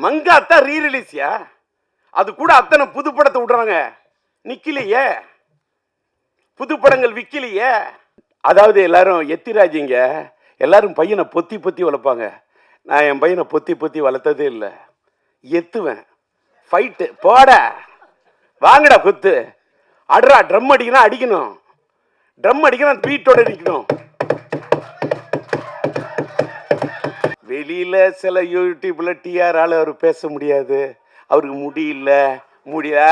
மங்காத்தா ரீ ரிலீஸ்யா? அது கூட அத்தனை புது படத்தை விடுறாங்க, நிக்கலையே, புது படங்கள் விக்கலையே. அதாவது எல்லாரும் எத்திராஜிங்க, எல்லாரும் பையனை பொத்தி பொத்தி வளர்ப்பாங்க. நான் என் பையனை பொத்தி பொத்தி வளர்த்ததே இல்லை. எத்துவேன், ஃபைட்டு போட, வாங்கடா குத்து, அடுறா, ட்ரம் அடிக்கணும், அடிக்கணும், ட்ரம் அடிக்கணும், பீட்டோட அடிக்கணும். வெளியில சில யூடியூப்ல டிஆரால அவர் பேச முடியாது, அவருக்கு முடியல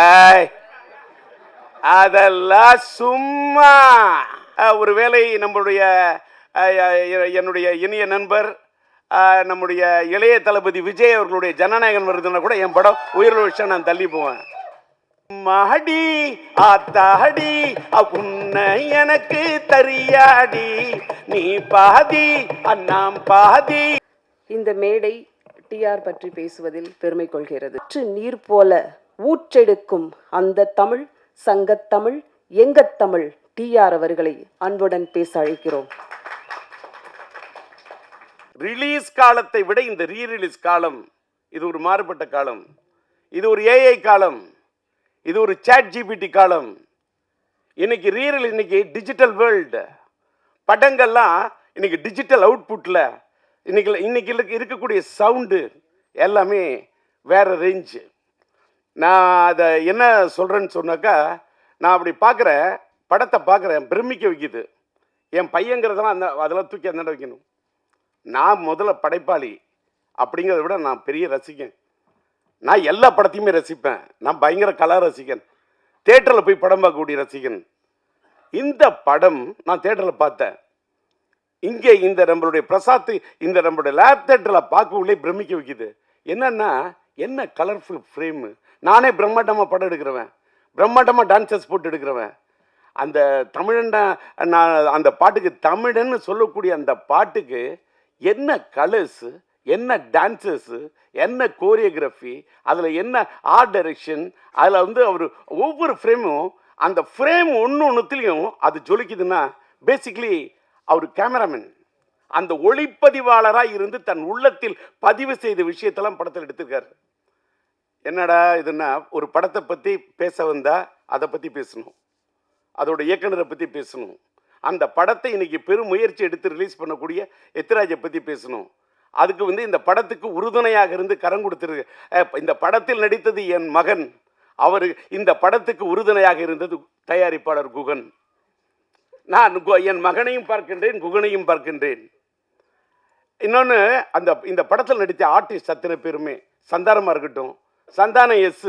அதெல்லாம் சும்மா. ஒருவேளை நம்மளுடைய என்னுடைய இனிய நண்பர் நம்முடைய இளைய தளபதி விஜய் அவர்களுடைய ஜனநாயகன் வருதுன்னா கூட என் படம் உயிரிழந்த விஷயம் நான் தள்ளி போவேன். மகடி ஆத்தாடி உன்னை எனக்கு தெரியாடி, நீ பாதி அண்ணாம் பாதி. இந்த மேடை டிஆர் பற்றி பேசுவதில் பெருமை கொள்கிறது. நீர் போல ஊற்றெடுக்கும் அந்த தமிழ், சங்கத்தமிழ், எங்கத்தமிழ் டிஆர் அவர்களை அன்புடன் பேச அழைக்கிறோம். ரிலீஸ் காலத்தை விட இந்த ரீ ரிலீஸ் காலம் இது ஒரு மாறுபட்ட காலம். இது ஒரு ஏஐ காலம், இது ஒரு சாட் ஜிபிடி காலம். இன்னைக்கு ரீ ரிலீஸ், இன்னைக்கு டிஜிட்டல் வேர்ல்டு. படங்கள்லாம் இன்னைக்கு டிஜிட்டல் அவுட்புட்ல இன்னைக்கு இருக்கக்கூடிய சவுண்டு எல்லாமே வேற ரேஞ்சு. நான் அதை என்ன சொல்றேன்னு சொன்னாக்கா, நான் அப்படி பார்க்குறேன், படத்தை பார்க்குறேன், பிரமிக்க வைக்குது. என் பையங்கிறதெல்லாம் அதெல்லாம் தூக்கி அந்த வைக்கணும். நான் முதல்ல படைப்பாளி அப்படிங்கிறத விட நான் பெரிய ரசிகன். நான் எல்லா படத்தையுமே ரசிப்பேன். நான் பயங்கர கலா ரசிகன், தேட்டரில் போய் படம் பார்க்கக்கூடிய ரசிகன். இந்த படம் நான் தேட்டரில் பார்த்தேன். இங்கே இந்த நம்மளுடைய பிரசாத், இந்த நம்மளுடைய லேப் தேட்டரில் பார்க்கவுள்ளே பிரமிக்க வைக்குது. என்னன்னா, என்ன கலர்ஃபுல் ஃப்ரேமு. நானே பிரம்மாண்டமாக படம் எடுக்கிறவன், பிரம்மாண்டமாக டான்சஸ் போட்டு எடுக்கிறவன். அந்த தமிழன், நான் அந்த பாட்டுக்கு தமிழன்னு சொல்லக்கூடிய அந்த பாட்டுக்கு என்ன கலர்ஸு, என்ன டான்சஸ்ஸு, என்ன கோரியோகிராஃபி, அதில் என்ன ஆர்ட் டைரக்ஷன், அதில் வந்து அவர் ஒவ்வொரு ஃப்ரேமும், அந்த ஃப்ரேம் ஒன்றுத்துலேயும் அது ஜொலிக்குதுன்னா பேசிக்லி அவர் கேமராமேன், அந்த ஒளிப்பதிவாளராக இருந்து தன் உள்ளத்தில் பதிவு செய்த விஷயத்தெல்லாம் படத்தில் எடுத்திருக்காரு. என்னடா இதுன்னா, ஒரு படத்தை பற்றி பேச வந்தால் அதை பற்றி பேசணும், அதோட இயக்குனரை பற்றி பேசணும், அந்த படத்தை இன்னைக்கு பெரும் முயற்சி எடுத்து ரிலீஸ் பண்ணக்கூடிய எத்திராஜை பற்றி பேசணும். அதுக்கு வந்து இந்த படத்துக்கு உறுதுணையாக இருந்து கரம் கொடுத்துருக்கு. இந்த படத்தில் நடித்தது என் மகன், அவர் இந்த படத்துக்கு உறுதுணையாக இருந்தது தயாரிப்பாளர் குகன். நான் என் மகனையும் பார்க்கின்றேன், குகனையும் பார்க்கின்றேன். இன்னொன்று, இந்த படத்தில் நடித்த ஆர்டிஸ்ட் அத்தனை பேருமே, சந்தானமாக இருக்கட்டும், Santhanam yes,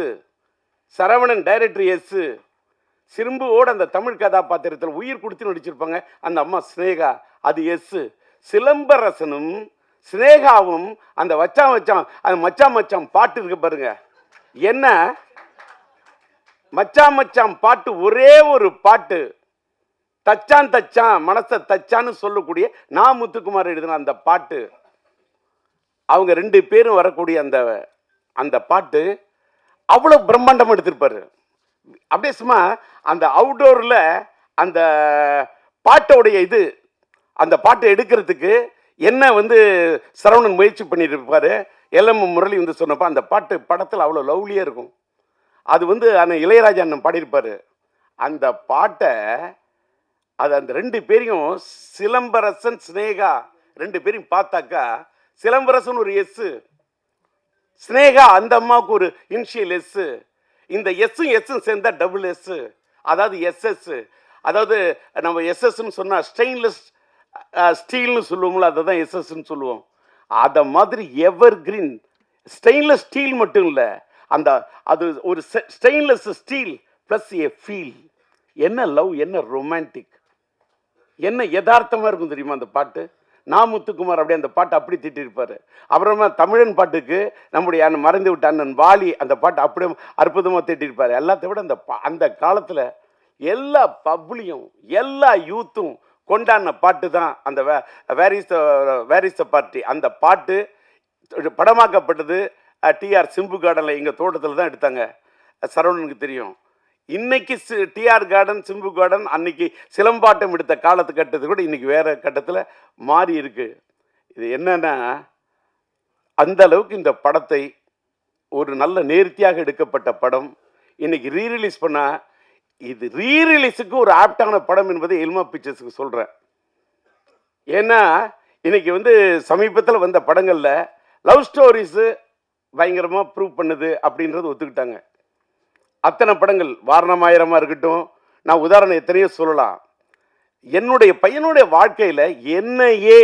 Saravanan director yes, சிம்புவோடு அந்த தமிழ் கதாபாத்திரத்தில் உயிர் கொடுத்து நடிச்சிருப்பாங்க அந்த அம்மா ஸ்னேகா, அது எஸ். சிலம்பரசனும் ஸ்னேகாவும் அந்த அந்த மச்சான் பாட்டு இருக்கு பாருங்க, என்ன மச்சான் பாட்டு, ஒரே ஒரு பாட்டு, தச்சான் மனசை தச்சான்னு சொல்லக்கூடிய நான் முத்துக்குமார் எழுதின அந்த பாட்டு, அவங்க ரெண்டு பேரும் வரக்கூடிய அந்த பாட்டு அவ்வளோ பிரம்மாண்டமாக எடுத்திருப்பாரு. அப்படியே சும்மா அந்த அவுட்டோரில் அந்த பாட்டோடைய அந்த பாட்டை எடுக்கிறதுக்கு என்ன வந்து சரவணன் முயற்சி பண்ணிட்டு இருப்பாரு. எல்எம் முரளி வந்து சொன்னப்போ அந்த பாட்டு படத்தில் அவ்வளோ லவ்லியாக இருக்கும். அது வந்து அந்த இளையராஜா அண்ணன் பாடியிருப்பார். அந்த பாட்டை அந்த ரெண்டு பேரையும், சிலம்பரசன் ஸ்னேகா ரெண்டு பேரையும் பார்த்தாக்கா, சிலம்பரசன் ஒரு எஸ், ஸ்னேகா அந்த அம்மாவுக்கு ஒரு இனிஷியல் எஸ், இந்த எஸ்ஸும் சேர்ந்தா டபுள் எஸ், அதாவது எஸ்எஸ். அதாவது நம்ம எஸ்எஸ்ன்னு சொன்னால் ஸ்டெயின்லெஸ் ஸ்டீல்னு சொல்லுவோம்ல, அதை தான் எஸ்எஸ்ன்னு சொல்லுவோம். அதை மாதிரி எவர் கிரீன் ஸ்டெயின்லெஸ் ஸ்டீல் மட்டும் இல்லை, அது ஒரு stainless steel plus A feel. என்ன லவ், என்ன ரொமான்டிக், என்ன யதார்த்தமாக இருக்கும் தெரியுமா அந்த பாட்டு. நான் முத்துக்குமார் அப்படியே அந்த பாட்டை அப்படி திட்டிருப்பார். அப்புறமா தமிழன் பாட்டுக்கு நம்முடைய மறைந்து விட்ட அண்ணன் வாலி அந்த பாட்டை அப்படியே அற்புதமாக திட்டிருப்பார். எல்லாத்த விட அந்த காலத்தில் எல்லா பப்ளியும் எல்லா யூத்தும் கொண்டாடின பாட்டு தான் அந்த வேர் இஸ் த பார்ட்டி. அந்த பாட்டு படமாக்கப்பட்டது டிஆர் சிம்பு கார்டனில், எங்கள் தோட்டத்தில் தான் எடுத்தாங்க. சரவணனுக்கு தெரியும். இன்னைக்கு டிஆர் கார்டன், சிம்பு கார்டன் அன்னைக்கு சிலம்பாட்டம் எடுத்த காலத்துக்கட்டத்தை கூட இன்னைக்கு வேற கட்டத்தில் மாறி இருக்கு. இது என்னன்னா, அந்த அளவுக்கு இந்த படத்தை ஒரு நல்ல நேர்த்தியாக எடுக்கப்பட்ட படம் இன்னைக்கு ரீரிலீஸ் பண்ணா இது ரீரிலீஸுக்கு ஒரு ஆப்டான படம் என்பதை எல்மா பிக்சர்ஸுக்கு சொல்கிறேன். ஏன்னா இன்னைக்கு சமீபத்தில் வந்த படங்களில் லவ் ஸ்டோரிஸு பயங்கரமாக ப்ரூவ் பண்ணுது அப்படின்றது ஒத்துக்கிட்டாங்க. அத்தனை படங்கள் வாரணமாயிரமாக இருக்கட்டும், நான் உதாரணம் எத்தனையோ சொல்லலாம். என்னுடைய பையனுடைய வாழ்க்கையில் என்னையே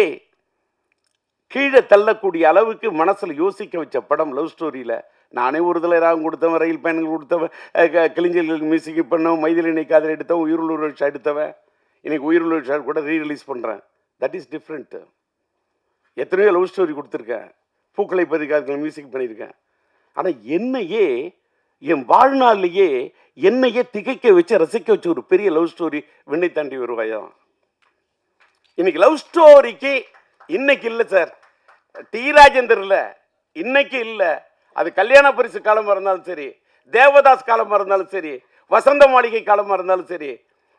கீழே தள்ளக்கூடிய அளவுக்கு மனசில் யோசிக்க வச்ச படம் லவ் ஸ்டோரியில். நானே ஒரு தடவை ராகம் கொடுத்தவன், ரயில் பயணங்கள் கொடுத்தவன், கிளிஞ்சல்களுக்கு மியூசிக் பண்ணவன், மைதிலினை காதல் எடுத்தவன், உயிருள்ள விஷயம் எடுத்தவன். இன்னைக்கு உயிருள்ள விஷயம் கூட ரீரிலீஸ் பண்ணுறேன். That is different. எத்தனையோ லவ் ஸ்டோரி கொடுத்துருக்கேன், பூக்களை பதிக்காதல் மியூசிக் பண்ணியிருக்கேன். ஆனால் என்னையே என் வாழ்நாள்லேயே என்னையே திகைக்க வச்சு ரசிக்க வச்ச ஒரு பெரிய லவ் ஸ்டோரி விண்ணை தாண்டி வருவாயா. இன்னைக்கு லவ் ஸ்டோரிக்கு இன்னைக்கு இல்லை சார், டி ராஜேந்தர் இல்லை, இன்னைக்கு இல்லை. அது கல்யாண பரிசு காலமாக இருந்தாலும் சரி, தேவதாஸ் காலமாக இருந்தாலும் சரி, வசந்த மாளிகை காலமாக இருந்தாலும் சரி,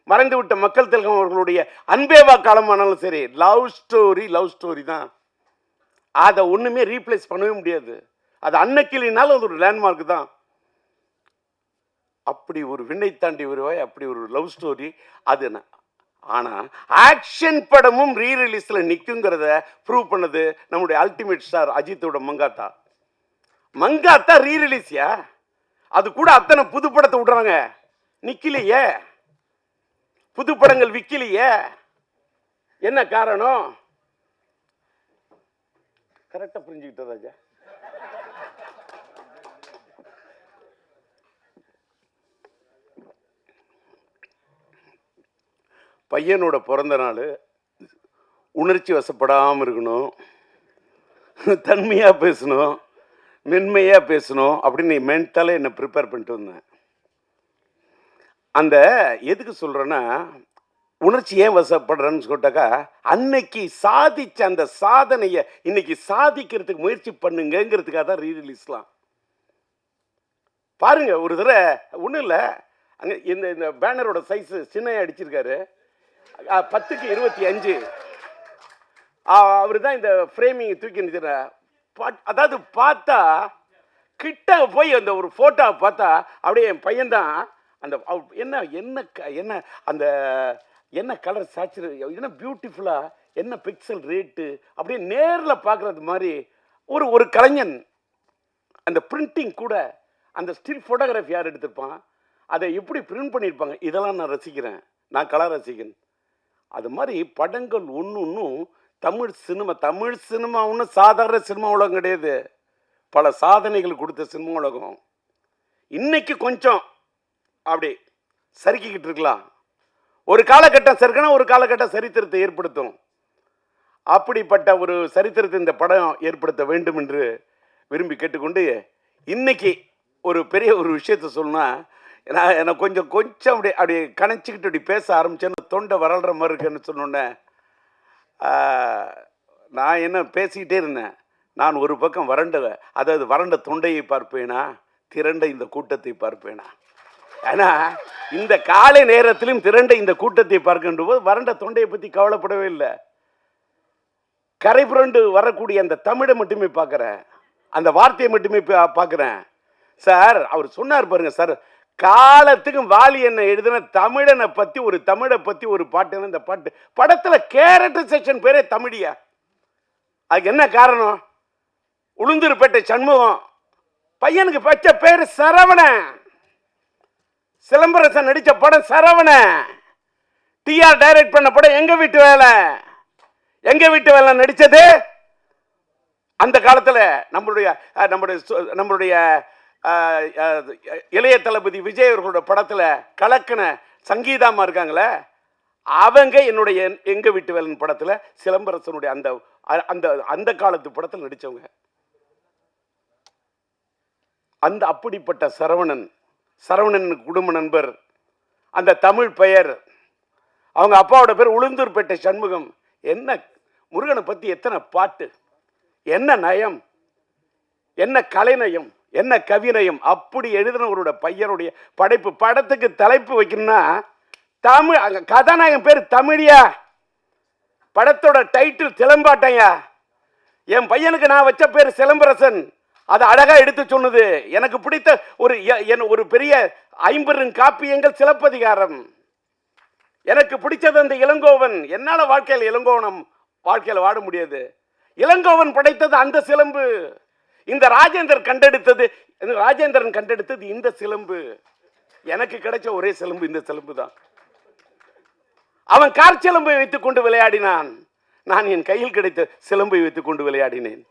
மறைந்து விட்ட மக்கள் திலகம் அவர்களுடைய அன்பேவா காலமானாலும் சரி, லவ் ஸ்டோரி தான். அதை ஒன்றுமே ரீப்ளேஸ் பண்ணவே முடியாது. அது அன்னைக்கினாலும் அது ஒரு லேண்ட்மார்க் தான். அப்படி ஒரு விண்ணை தாண்டி வருவாய், அப்படி ஒரு லவ் ஸ்டோரி அது. ஆனால் ஆக்ஷன் படமும் ரீரிலீஸில் நிற்குங்கிறத ப்ரூவ் பண்ணது நம்முடைய அல்டிமேட் ஸ்டார் அஜித்தோட மங்காத்தா ரீரிலீஸ்யா. அது கூட அத்தனை புது படத்தை விடுறாங்க, நிக்கலையே, புது படங்கள் விற்கலையே. என்ன காரணம்? கரெக்டா புரிஞ்சுக்கிட்ட ராஜா. பையனோட பிறந்த நாள் உணர்ச்சி வசப்படாமல் இருக்கணும், தன்மையாக பேசணும், மென்மையாக பேசணும் அப்படின்னு மென்டலாக என்னை ப்ரிப்பேர் பண்ணிட்டு வந்தேன். அந்த எதுக்கு சொல்கிறேன்னா, உணர்ச்சி ஏன் வசப்படுறேன்னு சொல்லிட்டாக்கா, அன்னைக்கு சாதிச்ச அந்த சாதனையை இன்னைக்கு சாதிக்கிறதுக்கு முயற்சி பண்ணுங்கிறதுக்காக தான் ரீரிலீஸ்லாம். பாருங்க, ஒரு தடவை ஒன்றும் இல்லை, அங்கே இந்த பேனரோட சைஸு சின்னையாக அடிச்சிருக்காரு, 10க்கு 25. அவர் தான் இந்த ஃப்ரேமிங் தூக்கி நிற்கிற. அதாவது பார்த்தா கிட்ட போய் அந்த ஒரு ஃபோட்டோவை பார்த்தா அப்படியே என் பையன்தான். அந்த என்ன என்ன என்ன அந்த என்ன கலர் சேச்சுரேட், என்ன பியூட்டிஃபுல்லாக, என்ன பிக்சல் ரேட்டு, அப்படியே நேரில் பார்க்குறது மாதிரி ஒரு கலைஞன். அந்த பிரிண்டிங் கூட, அந்த ஸ்டில் ஃபோட்டோகிராஃபி யார் எடுத்திருப்பான், அதை எப்படி பிரிண்ட் பண்ணியிருப்பாங்க, இதெல்லாம் நான் ரசிக்கிறேன். நான் கலா ரசிகன். அது மாதிரி படங்கள் ஒன்றும் தமிழ் சினிமா ஒன்றும் சாதாரண சினிமா உலகம் கிடையாது. பல சாதனைகள் கொடுத்த சினிமா உலகம். இன்னைக்கு கொஞ்சம் அப்படி சறுக்கிக்கிட்டு இருக்கலாம். ஒரு காலகட்டம் சறுக்கினா ஒரு காலகட்டம் சரித்திரத்தை ஏற்படுத்தும். அப்படிப்பட்ட ஒரு சரித்திரத்தை இந்த படம் ஏற்படுத்த வேண்டும் என்று விரும்பி கேட்டுக்கொண்டு, இன்னைக்கு ஒரு பெரிய ஒரு விஷயத்தை சொல்லணும்னா, எனக்கு கொஞ்சம் அப்படி கணைச்சிக்கிட்டு அப்படி பேச ஆரம்பிச்சேன்னு தொண்டை வரல்ற மாதிரி இருக்குன்னு சொன்னோன்னே, நான் என்ன பேசிக்கிட்டே இருந்தேன். நான் ஒரு பக்கம் வறண்ட தொண்டையை பார்ப்பேனா, திரண்ட இந்த கூட்டத்தை பார்ப்பேனா. ஏன்னா இந்த காலை நேரத்திலும் திரண்ட இந்த கூட்டத்தை பார்க்கின்ற போது வறண்ட தொண்டையை பற்றி கவலைப்படவே இல்லை. கரை புரண்டு வரக்கூடிய அந்த தமிழை மட்டுமே பார்க்குறேன், அந்த வார்த்தையை மட்டுமே பார்க்குறேன். சார் அவர் சொன்னார் பாருங்க சார், காலத்துக்கும் வாலி என்ன எழுதின தமிழனை பற்றி ஒரு தமிழை பற்றி ஒரு பாட்டு. இந்த பாட்டு படத்தில் கேரக்டர் செக்ஷன் பேரே தமிழியா. அதுக்கு என்ன காரணம்? உளுந்தூர்பேட்டை சண்முகம் பையனுக்கு பச்ச பேர் சரவணன். சிலம்பரசன் நடித்த படம் சரவணன். டிஆர் டைரக்ட் பண்ண படம் எங்க வீட்டு வேலை நடிச்சது. அந்த காலத்தில் நம்மளுடைய இளைய தளபதி விஜய் அவர்களோட படத்தில் கலக்கின சங்கீதாமா இருக்காங்களே, அவங்க என்னுடைய எங்க வீட்டு வேலன் படத்தில் சிலம்பரசனுடைய அந்த அந்த அந்த காலத்து படத்தில் நடித்தவங்க. அந்த அப்படிப்பட்ட சரவணன் குடும்ப நண்பர், அந்த தமிழ் பெயர், அவங்க அப்பாவோட பேர் உளுந்தூர்பேட்டை சண்முகம். என்ன முருகனை பற்றி எத்தனை பாட்டு, என்ன நயம், என்ன கலைநயம், என்ன கவிநயம். அப்படி எழுதினவரோட பையனுடைய படைப்பு. படத்துக்கு தலைப்பு வைக்கணும்னா தமிழ், கதாநாயகன் பேர் தமிழியா, படத்தோட டைட்டில் சிலம்பாட்டையா. என் பையனுக்கு நான் வச்ச பேர் சிலம்பரசன். அது அழகா எடுத்து சொன்னது. எனக்கு பிடித்த ஒரு பெரிய 50 காப்பியங்கள் சிலப்பதிகாரம். எனக்கு பிடிச்சது அந்த இளங்கோவன். என்னால வாழ்க்கையில் இளங்கோவனம் வாழ்க்கையில் வாட முடியாது. இளங்கோவன் படைத்தது அந்த சிலம்பு. இந்த ராஜேந்திரன் கண்டெடுத்தது இந்த சிலம்பு. எனக்கு கிடைச்ச ஒரே சிலம்பு இந்த சிலம்பு தான். அவன் கார் சிலம்பை வைத்துக் கொண்டு விளையாடினான், நான் என் கையில் கிடைத்த சிலம்பை வைத்துக் கொண்டு விளையாடினேன்.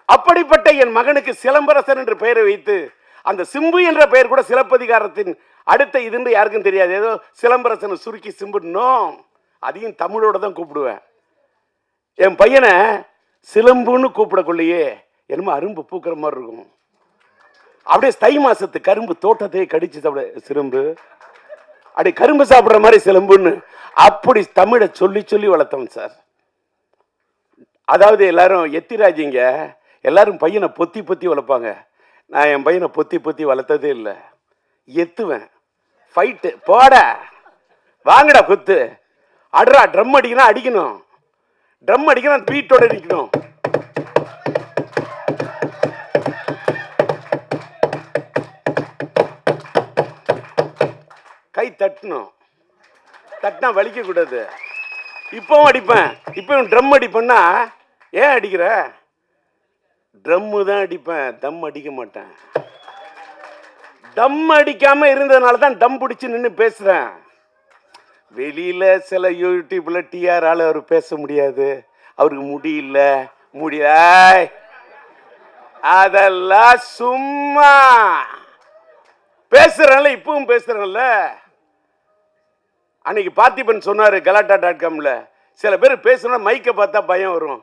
அப்படிப்பட்ட என் மகனுக்கு சிலம்பரசன் என்று பெயரை வைத்து, அந்த சிம்பு என்ற பெயர் கூட சிலப்பதிகாரத்தின் அடுத்த இதுன்னு யாருக்கும் தெரியாது. ஏதோ சிலம்பரசனை சுருக்கி சிம்புனோ, அதையும் தமிழோட தான் கூப்பிடுவேன். என் பையனை சிலம்புன்னு கூப்பிடக்குள்ளேயே என்னமோ அரும்பு பூக்கிற மாதிரி இருக்கும். அப்படியே தை மாசத்து கரும்பு தோட்டத்தையே கடிச்சு சாப்பிட சிலம்பு, அப்படி கரும்பு சாப்பிட்ற மாதிரி சிலம்புன்னு அப்படி தமிழை சொல்லி சொல்லி வளர்த்தவன் சார். அதாவது எல்லாரும் எத்திராஜிங்க எல்லாரும் பையனை பொத்தி பொத்தி வளர்ப்பாங்க. நான் என் பையனை பொத்தி பொத்தி வளர்த்ததே இல்லை. எத்துவேன், ஃபைட்டு போட வாங்கடா குத்து, அட்ரா ட்ரம் அடிக்கணும், அடிக்கணும் ட்ரம் அடிக்கணும், பீட்டோட நிற்கணும். கை தட்டணும், தட்டினா வலிக்க கூடாது. இப்பவும் அடிப்பேன், இப்பவும் ட்ரம் அடிப்பேன்னா ஏன் அடிக்கிற? ட்ரம்மு தான் அடிப்பேன், தம் அடிக்க மாட்டேன். தம் அடிக்காம இருந்ததுனால தான் தம் பிடிச்சு நின்று பேசுறேன். வெளியில சில யூடியூப்ல டிஆரால அவர் பேச முடியாது, அவருக்கு முடியல, அதெல்லாம் சும்மா பேசுறேன்ல, இப்பவும் பேசுறேன்ல. அன்னைக்கு பார்த்திபன் சொன்னாரு கலாட்டா.comல, சில பேர் பேசணும் மைக்கை பார்த்தா பயம் வரும்,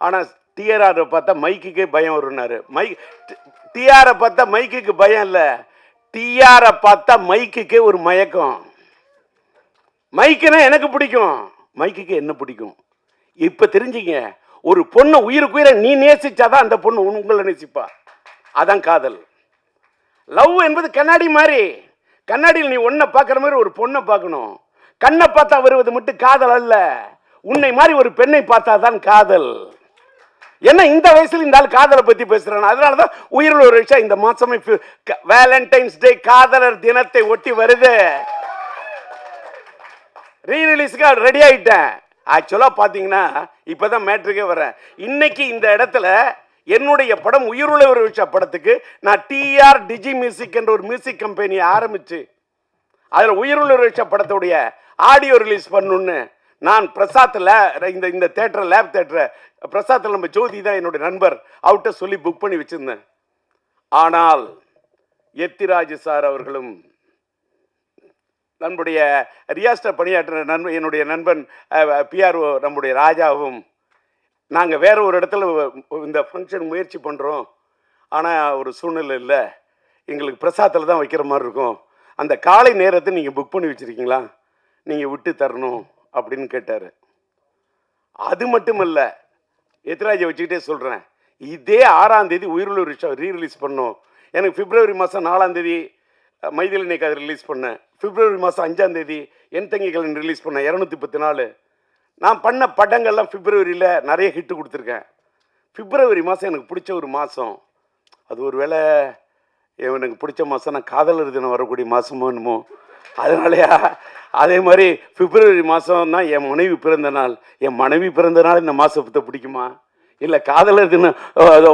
ஆனா டிஆர் பார்த்தா மைக்குக்கே பயம் வரும்னாரு. டிஆரை பார்த்தா மைக்குக்கு பயம் இல்ல, டிஆரை பார்த்தா மைக்குக்கே ஒரு மயக்கம். மைக்குனா எனக்கு பிடிக்கும், மைக்குக்கு என்ன பிடிக்கும். இப்ப தெரிஞ்சுங்க, ஒரு பொண்ணை உயிருக்குயிர நீ நேசிச்சாதான் அந்த பொண்ணு உங்களை நேசிப்பா. அதான் காதல். லவ் என்பது கண்ணாடி மாதிரி. கண்ணாடியில் நீ ஒன்ன பார்க்குற மாதிரி ஒரு பொண்ணை பார்க்கணும். கண்ணை பார்த்தா வருவது மட்டும் காதல் அல்ல, உன்னை மாதிரி ஒரு பெண்ணை பார்த்தா தான் காதல். என்ன இந்த வயசுல இந்த ஆள் காதலை பத்தி பேசுறான். அதனாலதான் உயிரில் ஒரு விஷயம் இந்த மாசமே வேலண்டைன்ஸ் டே காதலர் தினத்தை ஒட்டி வருது. ரீரிலீஸ்க்கு ரெடி ஆயிட்டேன். ஆக்சுவலா பாத்தீங்கன்னா இப்பதான் மேட்ருக்கே வரேன். இன்னைக்கு இந்த இடத்துல என்னுடைய படம் உயிருள்ள ஒரு விஷயம் படத்துக்கு நான் டிஆர் டிஜி மியூசிக் என்ற ஒரு மியூசிக் கம்பெனியை ஆரம்பிச்சு அதுல உயிருள்ள ஒரு விஷயம் படத்துடைய ஆடியோ ரிலீஸ் பண்ணணும்னு நான் பிரசாத்ல இந்த தேட்டர் லேப் தேட்டர் பிரசாத்தில் நம்ம ஜோதி தான் என்னுடைய நண்பர், அவர்கிட்ட சொல்லி புக் பண்ணி வச்சிருந்தேன். ஆனால் எத்திராஜ் சார் அவர்களும் நம்முடைய ரியாஸ்டர் பணியாற்ற என்னுடைய நண்பன் பிஆர்ஓ நம்முடைய ராஜாவும் நாங்கள் வேற ஒரு இடத்துல இந்த ஃபங்க்ஷன் முயற்சி பண்ணுறோம், ஆனால் ஒரு சூழ்நிலை இல்லை, எங்களுக்கு பிரசாத்தில் தான் வைக்கிற மாதிரி இருக்கும், அந்த காலை நேரத்தை நீங்கள் புக் பண்ணி வச்சுருக்கீங்களா, நீங்கள் விட்டு தரணும் அப்படின்னு கேட்டார். அது மட்டும் இல்லை, எத்திராஜை வச்சுக்கிட்டே சொல்கிறேன், இதே 6ஆம் தேதி உயிருள்ள விஷயம் ரீரிலீஸ் பண்ணோம். எனக்கு பிப்ரவரி மாதம் 4ஆம் தேதி மைதிலினை கதை ரிலீஸ் பண்ணேன், பிப்ரவரி மாதம் 5ஆம் தேதி என் தங்கிகள் ரிலீஸ் பண்ணேன். 214 நான் பண்ண படங்கள்லாம் பிப்ரவரியில் நிறைய ஹிட்டு கொடுத்துருக்கேன். பிப்ரவரி மாதம் எனக்கு பிடிச்ச ஒரு மாதம். அது ஒரு வேளை எனக்கு பிடிச்ச மாதம் நான் காதலர் தினம் வரக்கூடிய மாதமோ என்னமோ, அதனாலயா. அதே மாதிரி பிப்ரவரி மாதம் தான் என் மனைவி பிறந்த நாள். என் மனைவி பிறந்த நாள் இந்த மாதத்தை பிடிக்குமா, இல்லை காதலர் தினம்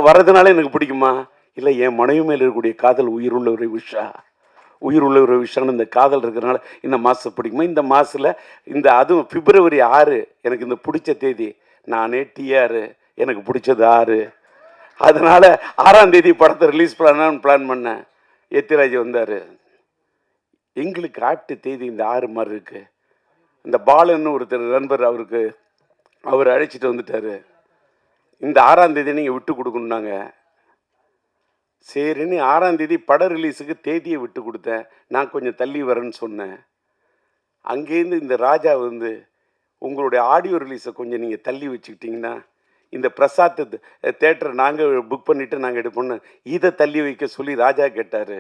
வர்றதுனால எனக்கு பிடிக்குமா, இல்லை என் மனைவி மேல் இருக்கக்கூடிய காதல் உயிருள்ள ஒரு விஷயம் இந்த காதல் இருக்கிறனால இந்த மாதம் பிடிக்குமா. இந்த மாதத்தில் இந்த அதுவும் பிப்ரவரி 6 எனக்கு இந்த பிடிச்ச தேதி. நானே டிஆர், எனக்கு பிடிச்சது 6, அதனால் 6ஆம் தேதி படத்தை ரிலீஸ் பண்ணலான்னு பிளான் பண்ணேன். எத்திராஜ் வந்தார். எங்களுக்கு ஆட்டு தேதி இந்த 6 மாதிரி இருக்கு. இந்த பாலன்னு ஒருத்தர் நண்பர், அவர் அழைச்சிட்டு வந்துட்டார். இந்த 6ஆம் தேதி நீங்கள் விட்டு கொடுக்கணுன்னாங்க. சரின்னு 6ஆம் தேதி பட ரிலீஸுக்கு தேதியை விட்டு கொடுத்தேன். நான் கொஞ்சம் தள்ளி வரேன்னு சொன்னேன். அங்கேருந்து இந்த ராஜா வந்து உங்களுடைய ஆடியோ ரிலீஸை கொஞ்சம் நீங்கள் தள்ளி வச்சுக்கிட்டிங்கன்னா இந்த பிரசாத் தேட்டரை நாங்கள் புக் பண்ணிவிட்டு நாங்கள் எடுப்போம்னு இதை தள்ளி வைக்க சொல்லி ராஜா கேட்டார்.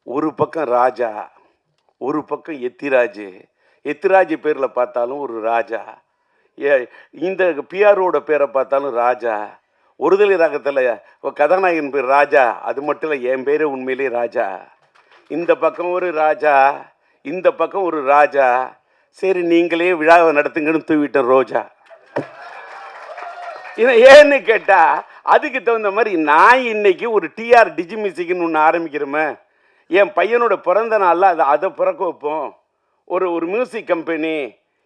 ஒரு பக்கம் ராஜா, ஒரு பக்கம் எத்திராஜ் பேரில் பார்த்தாலும் ஒரு ராஜா, இந்த பிஆரோட பேரை பார்த்தாலும் ராஜா, ஒருதலை ராகத்தில் கதாநாயகன் பேர் ராஜா, அது மட்டும் இல்லை, என் பேர் உண்மையிலே ராஜா. இந்த பக்கம் ஒரு ராஜா, இந்த பக்கம் ஒரு ராஜா, சரி நீங்களே விழாவை நடத்துங்கன்னு தூவிட்டேன் ரோஜா. இதை ஏன்னு கேட்டா அதுக்கு தகுந்த மாதிரி நான் இன்னைக்கு ஒரு டிஆர் டிஜி மியூசிக்னு ஒன்று ஆரம்பிக்கிறோமே, என் பையனோட பிறந்த நாளில் அதை பிறக்க வைப்போம். ஒரு மியூசிக் கம்பெனி,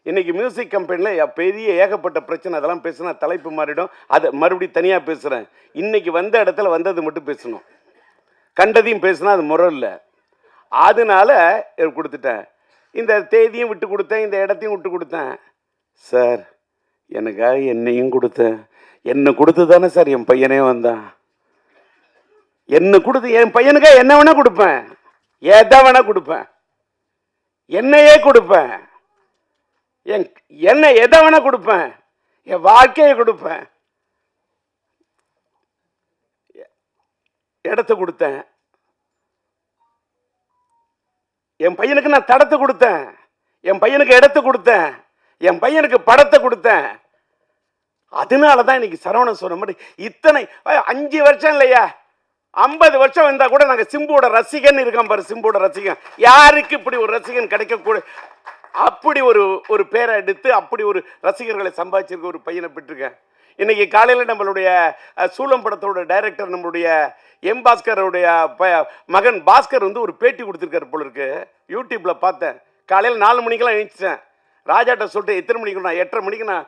இன்னைக்கு மியூசிக் கம்பெனியில் பெரிய ஏகப்பட்ட பிரச்சனை, அதெல்லாம் பேசுனா தலைப்பு மாறிடும், அதை மறுபடியும் தனியாக பேசுகிறேன். இன்னைக்கு வந்த இடத்துல வந்தது மட்டும் பேசணும், கண்டதையும் பேசுனா அது முறை இல்லை. அதனால கொடுத்துட்டேன், இந்த தேதியும் விட்டு கொடுத்தேன், இந்த இடத்தையும் விட்டு கொடுத்தேன். சார் எனக்காக என்னையும் கொடுத்தேன், என்னை கொடுத்து தானே சார் என் பையனே வந்தான். என்ன கொடுத்து என் பையனுக்காக என்ன வேணா கொடுப்பேன், எதை வேணா கொடுப்பேன், என்னையே கொடுப்பேன், என்ன எதை வேணா கொடுப்பேன், என் வாழ்க்கையை கொடுப்பேன். இடத்தை கொடுத்தேன், என் பையனுக்கு நான் தடத்தை கொடுத்தேன், என் பையனுக்கு இடத்தை கொடுத்தேன், என் பையனுக்கு படத்தை கொடுத்தேன். அதனால தான் இன்னைக்கு சரவணன் சொன்ன மாதிரி இத்தனை 5 வருஷம் இல்லையா, 50 வருஷம் வந்தா கூட நாங்க சிம்புவோட ரசிகன் இருக்கோம் பாரு. சிம்புவோட ரசிகன், யாருக்கு இப்படி ஒரு ரசிகன் கிடைக்கக்கூட, அப்படி ஒரு பேரை எடுத்து அப்படி ஒரு ரசிகர்களை சம்பாதிச்சிருக்க ஒரு பையனை பெற்றிருக்கேன். இன்னைக்கு காலையில் நம்மளுடைய சூலம் படத்தோட டைரக்டர் நம்மளுடைய எம் பாஸ்கருடைய மகன் பாஸ்கர் வந்து ஒரு பேட்டி கொடுத்துருக்காரு போல இருக்கு, யூடியூப்ல பார்த்தேன். காலையில் 4 மணிக்கெல்லாம் எழுந்துச்சேன். ராஜாட்ட சொல்லிட்டு எத்தனை மணிக்கு, நான் 8:30 மணிக்கு, நான்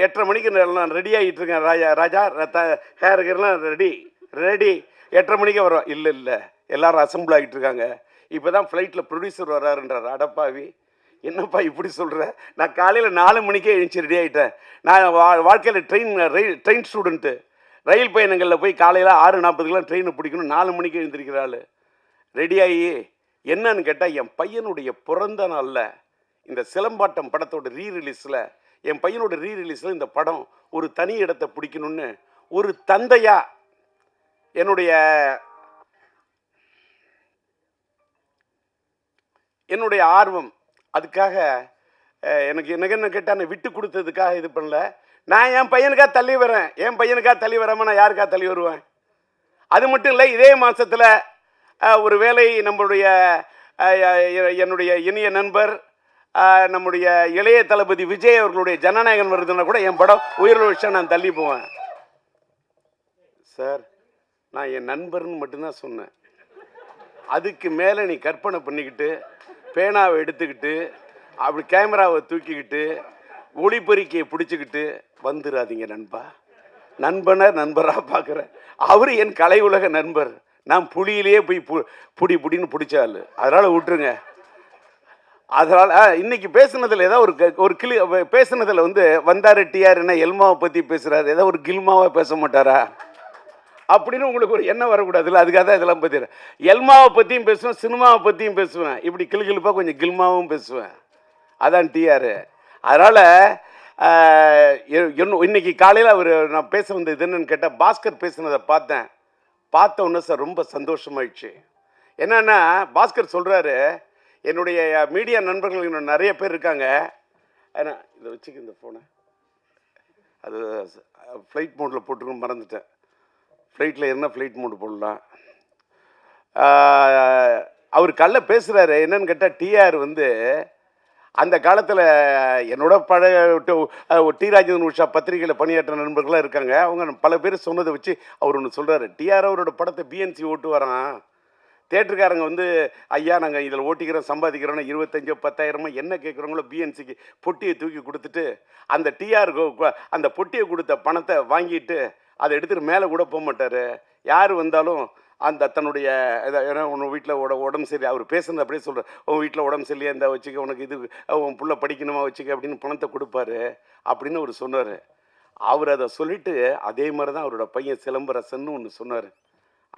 8:30 மணிக்கு நான் ரெடி ஆகிட்டு இருக்கேன். ராஜா ஹேருக்கெல்லாம் ரெடி 8:30 மணிக்கு வரும். இல்லை எல்லாரும் அசம்பிள் ஆகிட்டு இருக்காங்க, இப்போ தான் ஃப்ளைட்டில் ப்ரொடியூசர் வர்றாருன்றார். அடப்பாவி, என்னப்பா இப்படி சொல்கிற? நான் காலையில் 4 மணிக்கே எழுந்துச்சு ரெடி ஆகிட்டேன். நான் வாழ்க்கையில் ட்ரெயின் ஸ்டூடெண்ட்டு, ரயில் பயணங்களில் போய் காலையில் 6:40க்கெலாம் ட்ரெயினை பிடிக்கணும், 4 மணிக்கு எழுந்திருக்கிறாள். ரெடியாகி என்னன்னு கேட்டால், என் பையனுடைய பிறந்த நாளில் இந்த சிலம்பாட்டம் படத்தோட ரீரிலீஸில், என் பையனோட ரீரிலீஸில் இந்த படம் ஒரு தனி இடத்தை பிடிக்கணும்னு ஒரு தந்தையா என்னுடைய ஆர்வம். அதுக்காக எனக்கு என்ன கேட்டால், நான் விட்டு கொடுத்ததுக்காக இது பண்ணல. நான் என் பையனுக்காக தள்ளி வரேன், என் பையனுக்காக தள்ளி வராமல் நான் யாருக்காக தள்ளி வருவேன்? அது மட்டும் இல்லை, இதே மாதத்தில் ஒரு வேளை நம்மளுடைய என்னுடைய இனிய நண்பர் நம்முடைய இளைய தளபதி விஜய் அவர்களுடைய ஜனநாயகன் வருதுன்னா கூட என் படம் உயிரிழந்த விஷயம் நான் தள்ளி போவேன். சார் நான் என் நண்பர்னு மட்டும்தான் சொன்னேன். அதுக்கு மேலே நீ கற்பனை பண்ணிக்கிட்டு பேனாவை எடுத்துக்கிட்டு அப்படி கேமராவை தூக்கிக்கிட்டு ஒளிப்பெருக்கியை பிடிச்சிக்கிட்டு வந்துடாதீங்க நண்பா. நண்பராக பார்க்குறேன். அவர் என் கலை உலக நண்பர், நான் புலியிலேயே போய் புடின்னு பிடிச்சாள், அதனால் விட்டுருங்க. அதனால் இன்னைக்கு பேசுனதில் ஏதாவது ஒரு கிளி பேசுனதில் வந்து வந்தார் டிஆர் என்ன எல்மாவை பற்றி பேசுகிறாரு, ஏதோ ஒரு கில்மாவை பேச மாட்டாரா அப்படின்னு உங்களுக்கு ஒரு எண்ணம் வரக்கூடாதுல்ல. அதுக்காக தான் இதெல்லாம் பற்றி எல்மாவை பற்றியும் பேசுவேன், சினிமாவை பற்றியும் பேசுவேன், இப்படி கிளிப்பாக கொஞ்சம் கில்மாவும் பேசுவேன். அதான் டிஆர். அதனால் இன்னைக்கு காலையில் நான் பேச வந்தது என்னன்னு கேட்டால், பாஸ்கர் பேசுனதை பார்த்த உடனே சார் ரொம்ப சந்தோஷமாயிடுச்சு. என்னன்னா பாஸ்கர் சொல்கிறாரு, என்னுடைய மீடியா நண்பர்கள் இன்னும் நிறைய பேர் இருக்காங்க. ஏன்னா இதை வச்சுக்க, இந்த ஃபோனை அது ஃப்ளைட் மோடில் போட்டுக்கணும், மறந்துட்டேன். ஃப்ளைட்டில் என்ன ஃப்ளைட் மோடு போடலாம். அவர் கல்ல பேசுகிறாரு. என்னன்னு கேட்டால், டிஆர் வந்து அந்த காலத்தில் என்னோட பழைய டி ராஜேந்திரன் உஷா பத்திரிகையில் பணியாற்ற நண்பர்களாக இருக்காங்க. அவங்க பல பேர் சொன்னதை வச்சு அவர் ஒன்று சொல்கிறாரு. டிஆர் அவரோட படத்தை பிஎன்சி ஓட்டு வரான், தேட்டருக்காரங்க வந்து ஐயா நாங்கள் இதில் ஓட்டிக்கிறோம் சம்பாதிக்கிறோன்னா 25,000 10,000 என்ன கேட்குறவங்களோ பிஎன்சிக்கு பொட்டியை தூக்கி கொடுத்துட்டு, அந்த டிஆருக்கு அந்த பொட்டியை கொடுத்த பணத்தை வாங்கிட்டு அதை எடுத்துகிட்டு மேலே கூட போக மாட்டார். யார் வந்தாலும் அந்த தன்னுடைய ஏன்னா உன் வீட்டில் உடம்பு சரி, அவர் பேசுனது அப்படியே சொல்கிறார், உன் வீட்டில் உடம்பு சரியா இருந்தால் வச்சுக்க, உனக்கு இது உன் புள்ள படிக்கணுமா வச்சுக்க அப்படின்னு பணத்தை கொடுப்பாரு அப்படின்னு அவர் சொன்னார். அவர் அதை சொல்லிவிட்டு அதே மாதிரி தான் அவரோட பையன் சிலம்பரசன்னு ஒன்று சொன்னார்.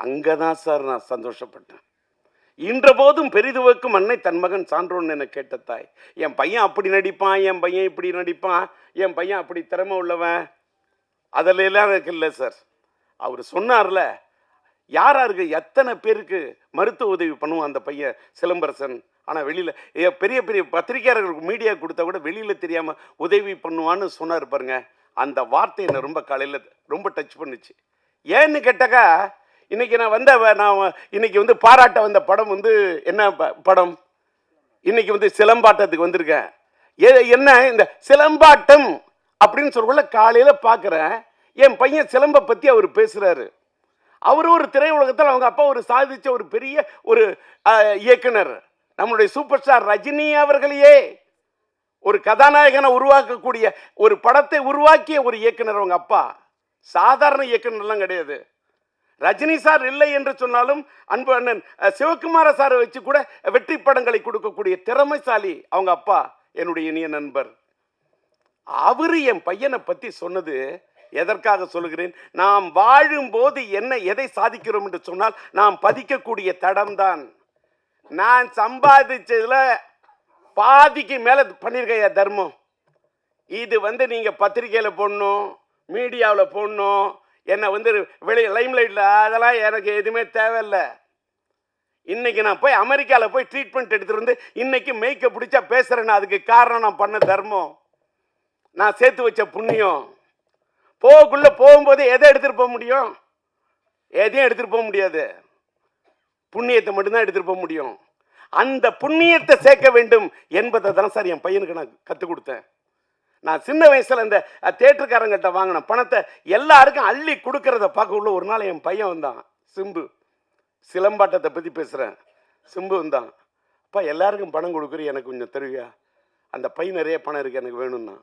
அங்கே தான் சார் நான் சந்தோஷப்பட்டேன். இன்ற போதும் பெரிதுவக்கும் அன்னை தன் மகன் சான்றோன்னு என கேட்ட தாய். என் பையன் அப்படி நடிப்பான், என் பையன் இப்படி நடிப்பான், என் பையன் அப்படி திறமை உள்ளவன், அதிலெல்லாம் எனக்கு இல்லை சார். அவர் சொன்னார்ல, யாராருக்கு எத்தனை பேருக்கு மருத்துவ உதவி பண்ணுவான் அந்த பையன் சிலம்பரசன். ஆனால் வெளியில் பெரிய பெரிய பத்திரிகையாளர்களுக்கு மீடியா கொடுத்தா கூட வெளியில் தெரியாமல் உதவி பண்ணுவான்னு சொன்னார் பாருங்க. அந்த வார்த்தை என்னை ரொம்ப காலையில் ரொம்ப டச் பண்ணுச்சு. ஏன்னு கேட்டாக்கா, இன்னைக்கு நான் இன்னைக்கு பாராட்ட வந்த படம் என்ன படம்? இன்னைக்கு சிலம்பாட்டத்துக்கு வந்திருக்கேன். என்ன இந்த சிலம்பாட்டம் அப்படின்னு சொல்லக்குள்ள காலையில பார்க்குறேன், என் பையன் சிலம்பை பற்றி அவர் பேசுறாரு. அவரு ஒரு திரையுலகத்தில் அவங்க அப்பா ஒரு சாதிச்ச ஒரு பெரிய ஒரு இயக்குனர், நம்மளுடைய சூப்பர் ஸ்டார் ரஜினி அவர்களையே ஒரு கதாநாயகனை உருவாக்கக்கூடிய ஒரு படத்தை உருவாக்கிய ஒரு இயக்குனர் அவங்க அப்பா. சாதாரண இயக்குனர்லாம் கிடையாது. ரஜினி சார் இல்லை என்று சொன்னாலும் அன்பு அண்ணன் சிவகுமார சாரை வச்சு கூட வெற்றி படங்களை கொடுக்கக்கூடிய திறமைசாலி அவங்க அப்பா, என்னுடைய இனிய நண்பர். அவரு என் பையனை பத்தி சொன்னது எதற்காக சொல்லுகிறேன்? நாம் வாழும் போது எதை சாதிக்கிறோம் என்று சொன்னால் நாம் பதிக்கக்கூடிய தடம்தான். நான் சம்பாதிச்சதுல பாதிக்கு மேல பண்ணிருக்கையா தர்மம். இது நீங்க பத்திரிகையில போடணும், மீடியாவில் போடணும், என்னை வெளியே லைம்லைட்ல, அதெல்லாம் எனக்கு எதுவுமே தேவையில்லை. இன்னைக்கு நான் போய் அமெரிக்காவில் போய் ட்ரீட்மெண்ட் எடுத்துட்டு வந்து இன்னைக்கு மேய்க்க பிடிச்சா பேசுறேன்னா அதுக்கு காரணம் நான் பண்ண தர்மம், நான் சேர்த்து வச்ச புண்ணியம். போகும்போது எதை எடுத்துட்டு போக முடியும்? எதையும் எடுத்துட்டு போக முடியாது. புண்ணியத்தை மட்டும்தான் எடுத்துட்டு போக முடியும். அந்த புண்ணியத்தை சேர்க்க வேண்டும் என்பதை தான் சார் என் பையனுக்கு நான் கற்றுக் கொடுத்தேன். நான் சின்ன வயசுல இந்த தேட்டருக்காரங்கிட்ட வாங்கின பணத்தை எல்லாருக்கும் அள்ளி கொடுக்கறத பார்க்க உள்ள ஒரு நாள் என் பையன் வந்தான், சிம்பு. சிலம்பாட்டத்தை பற்றி பேசுகிறேன். சிம்பு வந்தான், அப்பா எல்லாருக்கும் பணம் கொடுக்குற எனக்கு கொஞ்சம் தருவியா? அந்த பையன் நிறைய பணம் இருக்கு, எனக்கு வேணும்னா.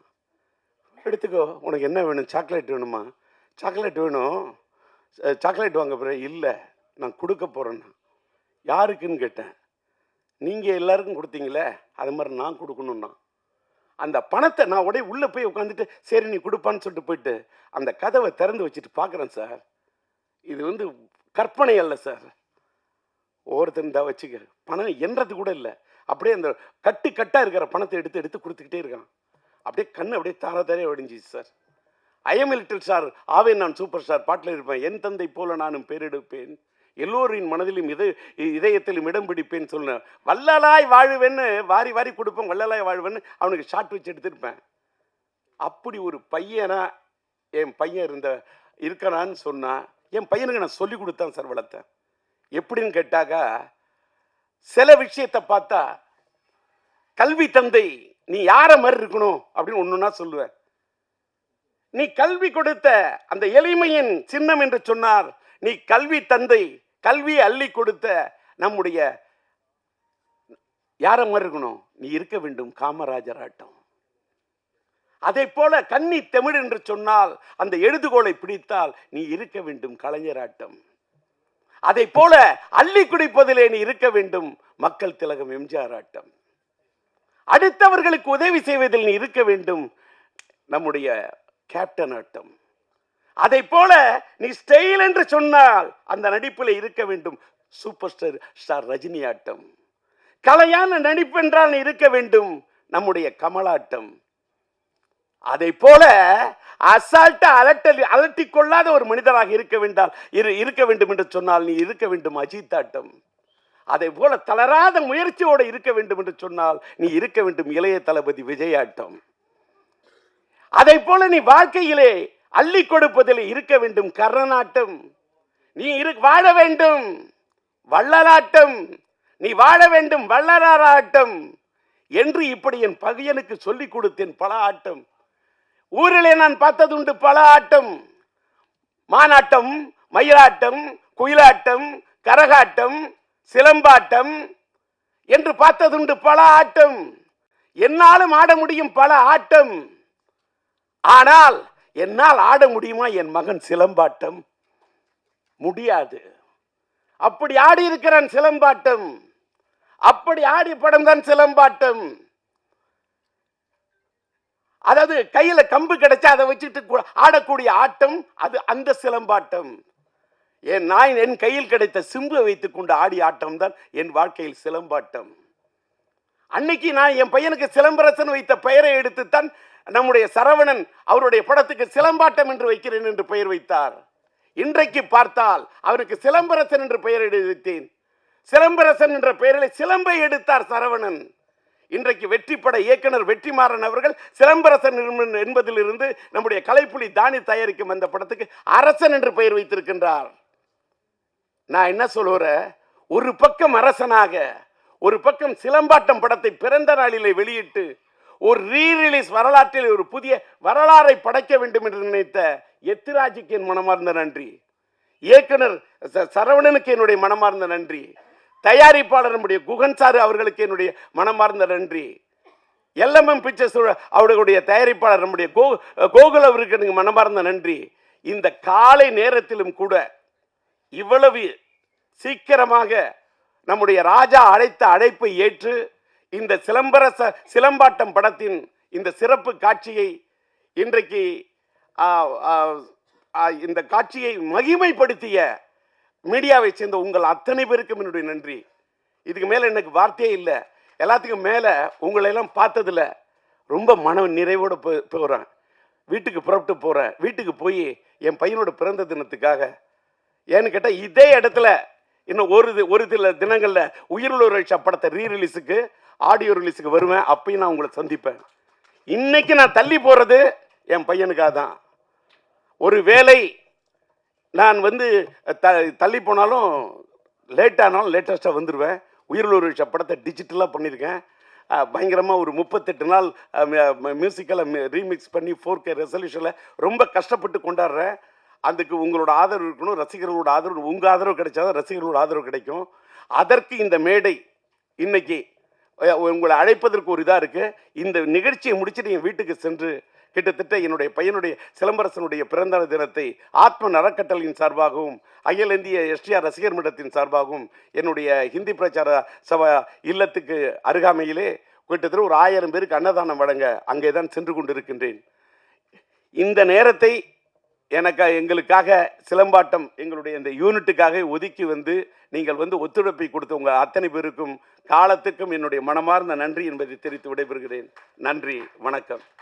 எடுத்துக்கோ, உனக்கு என்ன வேணும்? சாக்லேட் வேணுமா? சாக்லேட் வேணும், சாக்லேட் வாங்க போகிறேன். இல்லை, நான் கொடுக்க போகிறேன்னா. யாருக்குன்னு கேட்டேன். நீங்கள் எல்லாருக்கும் கொடுத்தீங்களே, அது மாதிரி நான் கொடுக்கணும்னா. அந்த பணத்தை நான் உடனே உள்ளே போய் உட்காந்துட்டு சரி நீ கொடுப்பான்னு சொல்லிட்டு போயிட்டு அந்த கதவை திறந்து வச்சுட்டு பார்க்குறேன். சார், இது கற்பனை அல்ல சார். ஒவ்வொருத்தன் தான் வச்சுக்க, பணம் என்றது கூட இல்லை. அப்படியே அந்த கட்டாக இருக்கிற பணத்தை எடுத்து கொடுத்துக்கிட்டே இருக்கான். அப்படியே கண்ணு அப்படியே தாரே வடிஞ்சிச்சு சார். ஐஎம் லிட்டில் ஸ்டார், ஆவேன் நான் சூப்பர் ஸ்டார் பாட்டில் இருப்பேன். என் தந்தை போல நானும் பேரெடுப்பேன், எல்லோரின் மனதிலும் இதயத்திலும் இடம் பிடிப்பேன்னு சொன்னேன். வள்ளலாய் வாழ்வேன்னு வாரி வாரி கொடுப்பேன், வள்ளலாய் வாழ்வேன்னு அவனுக்கு ஷார்ட் வச்சு எடுத்திருப்பேன். அப்படி ஒரு பையனா என் பையன் இருக்கனான்னு சொன்னா, என் பையனுக்கு நான் சொல்லி கொடுத்தேன் சார், வளர்த்தேன். எப்படின்னு கேட்டாக்கா, சில விஷயத்தை பார்த்தா கல்வி தந்தை நீ யார மாதிரி இருக்கணும் அப்படின்னு ஒண்ணுன்னா சொல்லுவேன். நீ கல்வி கொடுத்த அந்த எளிமையின் சின்னம் என்று சொன்னார். நீ கல்வி தந்தை, கல்வியை அள்ளி கொடுத்த நம்முடைய யார மாதிரி இருக்கணும்? நீ இருக்க வேண்டும் காமராஜர் ஆட்டம். அதை போல கன்னி தமிழ் என்று சொன்னால் அந்த எழுதுகோலை பிடித்தால் நீ இருக்க வேண்டும் கலைஞராட்டம். அதை போல அள்ளி குடிப்பதிலே நீ இருக்க வேண்டும் மக்கள் திலகம் எம்ஜிஆர் ஆட்டம். அடுத்தவர்களுக்கு உதவி செய்வதில் நீ இருக்க வேண்டும் நம்முடைய கேப்டன் ஆட்டம். அதை போல நீ ஸ்டைல் என்று சொன்னால் அந்த நடிப்பில் இருக்க வேண்டும் சூப்பர் ஸ்டார் ரஜினி ஆட்டம். கலையான நடிப்பு என்றால் நீ இருக்க வேண்டும் நம்முடைய கமலாட்டம். அதை போல அசால்ட்டா அலட்டி கொள்ளாத ஒரு மனிதராக இருக்க வேண்டும் என்று சொன்னால் நீ இருக்க வேண்டும் அஜித் ஆட்டம். அதை போல தளராத முயற்சியோடு இருக்க வேண்டும் என்று சொன்னால் நீ இருக்க வேண்டும் இளைய தளபதி விஜய் ஆட்டம். அதை போல நீ வாழ்க்கையிலே அள்ளி கொடுப்பதில் இருக்க வேண்டும் கர்ணனாட்டம். நீ வாழ வேண்டும் வள்ளலாட்டம், நீ வாழ வேண்டும் வள்ளலாராட்டம் என்று இப்படி என் பகையனுக்கு சொல்லிக் கொடுத்தேன். பல ஆட்டம் ஊரிலே நான் பார்த்ததுண்டு, பல ஆட்டம். மானாட்டம், மயிலாட்டம், குயிலாட்டம், கரகாட்டம், சிலம்பாட்டம் என்று பார்த்ததுண்டு, பல ஆட்டம். என்னாலும் ஆட முடியும் பல ஆட்டம். ஆனால் என்னால் ஆட முடியுமா என் மகன் சிலம்பாட்டம்? முடியாது. அப்படி ஆடி இருக்கிறான் சிலம்பாட்டம். அப்படி ஆடி படம் தான் சிலம்பாட்டம். அதாவது கையில கம்பு கிடைச்சா அதை வச்சுட்டு ஆடக்கூடிய ஆட்டம், அது அந்த சிலம்பாட்டம். என் கையில் கிடைத்த சிம்பு வைத்துக் கொண்டு ஆடி ஆட்டம் தான் என் வாழ்க்கையில் சிலம்பாட்டம். அன்னைக்கு நான் என் பையனுக்கு சிலம்பரசன் வைத்த பெயரை எடுத்துத்தான் நம்முடைய சரவணன் அவருடைய படத்துக்கு சிலம்பாட்டம் என்று வைக்கிறேன் என்று பெயர் வைத்தார். இன்றைக்கு பார்த்தால் அவருக்கு சிலம்பரசன் என்று பெயர் எடுத்தேன். சிலம்பரசன் என்ற பெயரில் சிலம்பை எடுத்தார் சரவணன். இன்றைக்கு வெற்றிப்பட இயக்குனர் வெற்றிமாறன் அவர்கள் சிலம்பரசன் என்பதிலிருந்து நம்முடைய கலைப்புலி தானி தயாரிக்கும் அந்த படத்துக்கு அரசன் என்று பெயர் வைத்திருக்கின்றார். நான் என்ன சொல்லுறேன், ஒரு பக்கம் அரசனாக, ஒரு பக்கம் சிலம்பாட்டம் படத்தை பிறந்த நாளிலே வெளியிட்டு ஒரு ரீரிலீஸ் வரலாற்றில் ஒரு புதிய வரலாறை படைக்க வேண்டும் என்று நினைத்த எத்திராஜுக்கு என் மனமார்ந்த நன்றி, இயக்குனர் சரவணனுக்கு என்னுடைய மனமார்ந்த நன்றி, தயாரிப்பாளர் நம்முடைய குகன் சாரு அவர்களுக்கு என்னுடைய மனமார்ந்த நன்றி, LMM பிக்சர்ஸ் அவர்களுடைய தயாரிப்பாளர் நம்முடைய கோகுல் அவருக்கு எனக்கு மனமார்ந்த நன்றி. இந்த காலை நேரத்திலும் கூட இவ்வளவு சீக்கிரமாக நம்முடைய ராஜா அழைத்த அழைப்பை ஏற்று இந்த சிலம்பாட்டம் படத்தின் இந்த சிறப்பு காட்சியை இன்றைக்கு இந்த காட்சியை மகிமைப்படுத்திய மீடியாவை சேர்ந்த உங்கள் அத்தனை பேருக்கும் என்னுடைய நன்றி. இதுக்கு மேலே எனக்கு வார்த்தையே இல்லை. எல்லாத்துக்கும் மேலே உங்களை எல்லாம் பார்த்ததில்ல ரொம்ப மன நிறைவோடு போகிறேன். வீட்டுக்கு புறப்பட்டு போகிறேன். வீட்டுக்கு போய் என் பையனோட பிறந்த தினத்துக்காக, ஏன்னு கேட்டால் இதே இடத்துல இன்னும் ஒரு சில தினங்களில் உயிருள்ள ரேஷா படத்தை ரீரிலீஸுக்கு ஆடியோ ரிலீஸுக்கு வருவேன். அப்பயும் நான் உங்களை சந்திப்பேன். இன்னைக்கு நான் தள்ளி போகிறது என் பையனுக்காக தான். ஒரு வேளை நான் தள்ளி போனாலும் லேட்டானாலும் லேட்டஸ்ட்டாக வந்துடுவேன். உயிருள்ள ரேஷா படத்தை டிஜிட்டலாக பண்ணியிருக்கேன். பயங்கரமாக ஒரு 38 நாள் மியூசிக்கலை ரீமிக்ஸ் பண்ணி 4K ரெசல்யூஷனில் ரொம்ப கஷ்டப்பட்டு கொண்டாடுறேன். அதுக்கு உங்களோட ஆதரவு இருக்கணும், ரசிகர்களோட ஆதரவு. உங்கள் ஆதரவு கிடைச்சாதான் ரசிகர்களோட ஆதரவு கிடைக்கும். அதற்கு இந்த மேடை இன்னைக்கு உங்களை அழைப்பதற்கு ஒரு இதாக இருக்குது. இந்த நிகழ்ச்சியை முடிச்சுட்டு என் வீட்டுக்கு சென்று கிட்டத்தட்ட என்னுடைய பையனுடைய சிலம்பரசனுடைய பிறந்த தினத்தை ஆத்ம அறக்கட்டளையின் சார்பாகவும் அகில இந்திய STR ரசிகர் மன்றத்தின் சார்பாகவும் என்னுடைய ஹிந்தி பிரச்சார சபா இல்லத்துக்கு அருகாமையிலே கிட்டத்தட்ட ஒரு 1000 பேருக்கு அன்னதானம் வழங்க அங்கே தான் சென்று கொண்டிருக்கின்றேன். இந்த நேரத்தை எங்களுக்காக சிலம்பாட்டம் எங்களுடைய இந்த யூனிட்டுக்காக ஒதுக்கி நீங்கள் ஒத்துழைப்பை கொடுத்த உங்கள் அத்தனை பேருக்கும் காலத்துக்கும் என்னுடைய மனமார்ந்த நன்றி என்பதை தெரிவித்து விடைபெறுகிறேன். நன்றி, வணக்கம்.